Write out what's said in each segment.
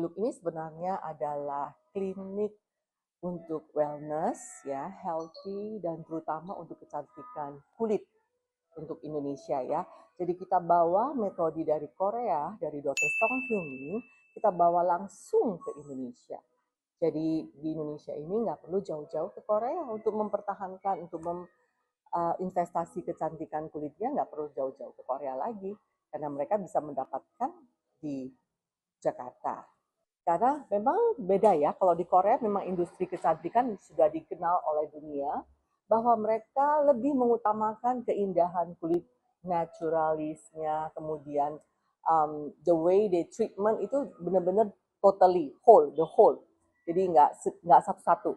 Look ini sebenarnya adalah klinik untuk wellness, ya, healthy, dan terutama untuk kecantikan kulit untuk Indonesia, ya. Jadi kita bawa metode dari Korea, dari Dr. Song Hyun Min, kita bawa langsung ke Indonesia. Jadi di Indonesia ini nggak perlu jauh-jauh ke Korea untuk mempertahankan, untuk investasi kecantikan kulitnya nggak perlu jauh-jauh ke Korea lagi, karena mereka bisa mendapatkan di Jakarta. Karena memang beda ya, kalau di Korea memang industri kecantikan sudah dikenal oleh dunia, bahwa mereka lebih mengutamakan keindahan kulit, naturalisnya, kemudian the way they treatment itu benar-benar totally whole, the whole. Jadi nggak satu-satu.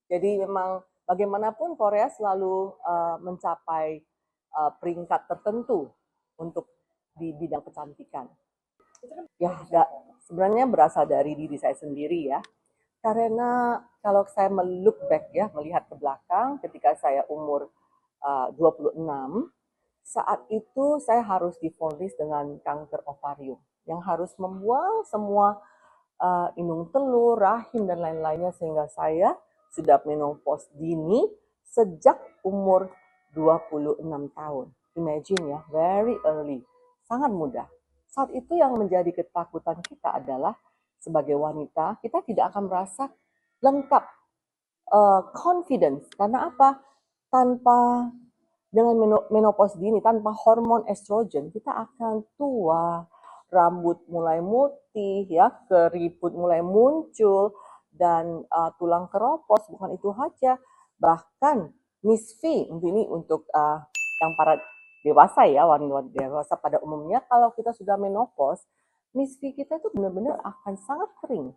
Jadi memang bagaimanapun Korea selalu mencapai peringkat tertentu untuk di bidang kecantikan. Ya, sebenarnya berasal dari diri saya sendiri, ya. Karena kalau saya look back, ya, melihat ke belakang ketika saya umur 26, saat itu saya harus divonis dengan kanker ovarium yang harus membuang semua indung telur, rahim, dan lain-lainnya, sehingga saya sudah menopause dini sejak umur 26 tahun. Imagine ya, very early, sangat muda. Saat itu yang menjadi ketakutan kita adalah sebagai wanita, kita tidak akan merasa lengkap, confidence. Karena apa? Tanpa dengan menopause dini, tanpa hormon estrogen, kita akan tua, rambut mulai mutih, ya, keriput mulai muncul, dan tulang keropos. Bukan itu saja, bahkan Miss V, ini untuk yang para dewasa, ya, wanita dewasa pada umumnya, kalau kita sudah menopause, Miss V kita itu benar-benar akan sangat kering.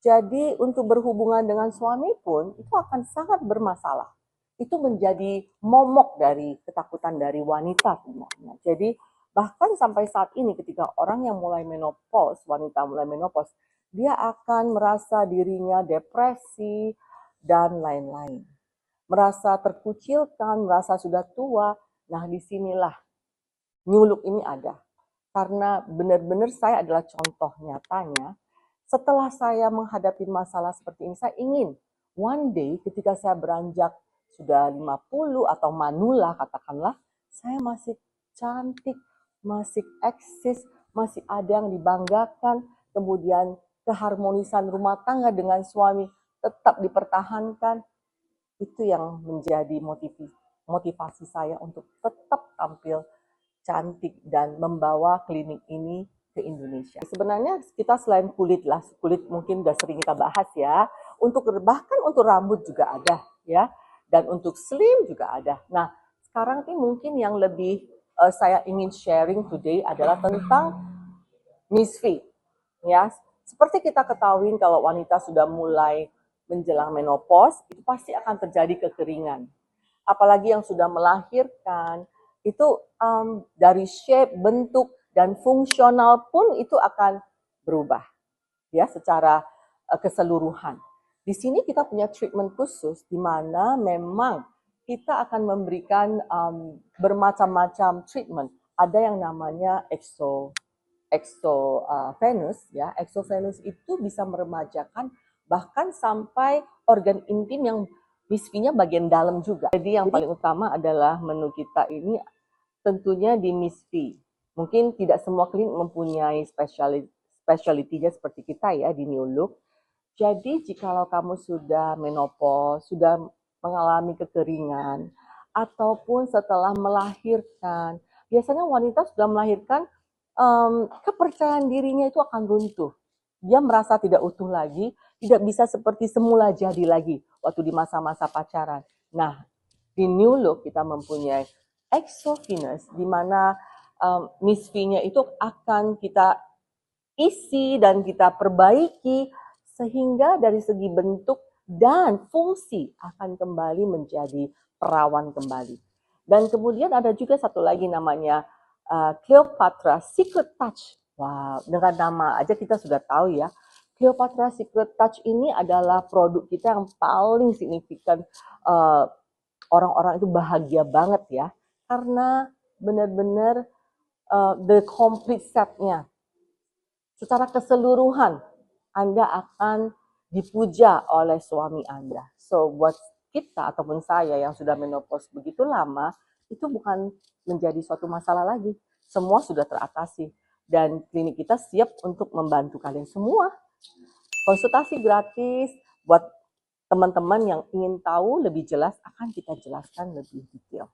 Jadi untuk berhubungan dengan suami pun itu akan sangat bermasalah. Itu menjadi momok dari ketakutan dari wanita sebenarnya. Jadi bahkan sampai saat ini ketika orang yang mulai menopause, wanita mulai menopause, dia akan merasa dirinya depresi dan lain-lain. Merasa terkucilkan, merasa sudah tua. Nah, disinilah New Look ini ada. Karena benar-benar saya adalah contoh nyatanya. Setelah saya menghadapi masalah seperti ini, saya ingin one day ketika saya beranjak sudah 50 atau manula katakanlah, saya masih cantik, masih eksis, masih ada yang dibanggakan, kemudian keharmonisan rumah tangga dengan suami tetap dipertahankan. Itu yang menjadi motivasi saya untuk tetap tampil cantik dan membawa klinik ini ke Indonesia. Sebenarnya kita selain kulit lah, kulit mungkin udah sering kita bahas ya, untuk bahkan untuk rambut juga ada, ya, dan untuk slim juga ada. Nah, sekarang ini mungkin yang lebih saya ingin sharing today adalah tentang Miss V, ya. Seperti kita ketahui kalau wanita sudah mulai menjelang menopause, itu pasti akan terjadi kekeringan. Apalagi yang sudah melahirkan, itu dari shape, bentuk, dan fungsional pun itu akan berubah, ya, secara keseluruhan. Di sini kita punya treatment khusus di mana memang kita akan memberikan bermacam-macam treatment. Ada yang namanya exovenous, ya. Exovenous itu bisa meremajakan bahkan sampai organ intim yang Miss V-nya bagian dalam juga. Jadi yang paling utama adalah menu kita ini tentunya di Miss V. Mungkin tidak semua klinik mempunyai specialty-nya seperti kita, ya, di New Look. Jadi jikalau kamu sudah menopause, sudah mengalami kekeringan, ataupun setelah melahirkan, biasanya wanita sudah melahirkan, kepercayaan dirinya itu akan runtuh. Dia merasa tidak utuh lagi, tidak bisa seperti semula jadi lagi waktu di masa-masa pacaran. Nah, di New Look kita mempunyai exovenous, di mana Miss V-nya itu akan kita isi dan kita perbaiki sehingga dari segi bentuk dan fungsi akan kembali menjadi perawan kembali. Dan kemudian ada juga satu lagi namanya Cleopatra Secret Touch. Wow, dengan nama aja kita sudah tahu, ya. Cleopatra Secret Touch ini adalah produk kita yang paling signifikan. Orang-orang itu bahagia banget, ya, karena benar-benar the complete setnya. secara keseluruhan Anda akan dipuja oleh suami Anda. So buat kita ataupun saya yang sudah menopause begitu lama, itu bukan menjadi suatu masalah lagi. Semua sudah teratasi dan klinik kita siap untuk membantu kalian semua. Konsultasi gratis buat teman-teman yang ingin tahu lebih jelas, akan kita jelaskan lebih detail.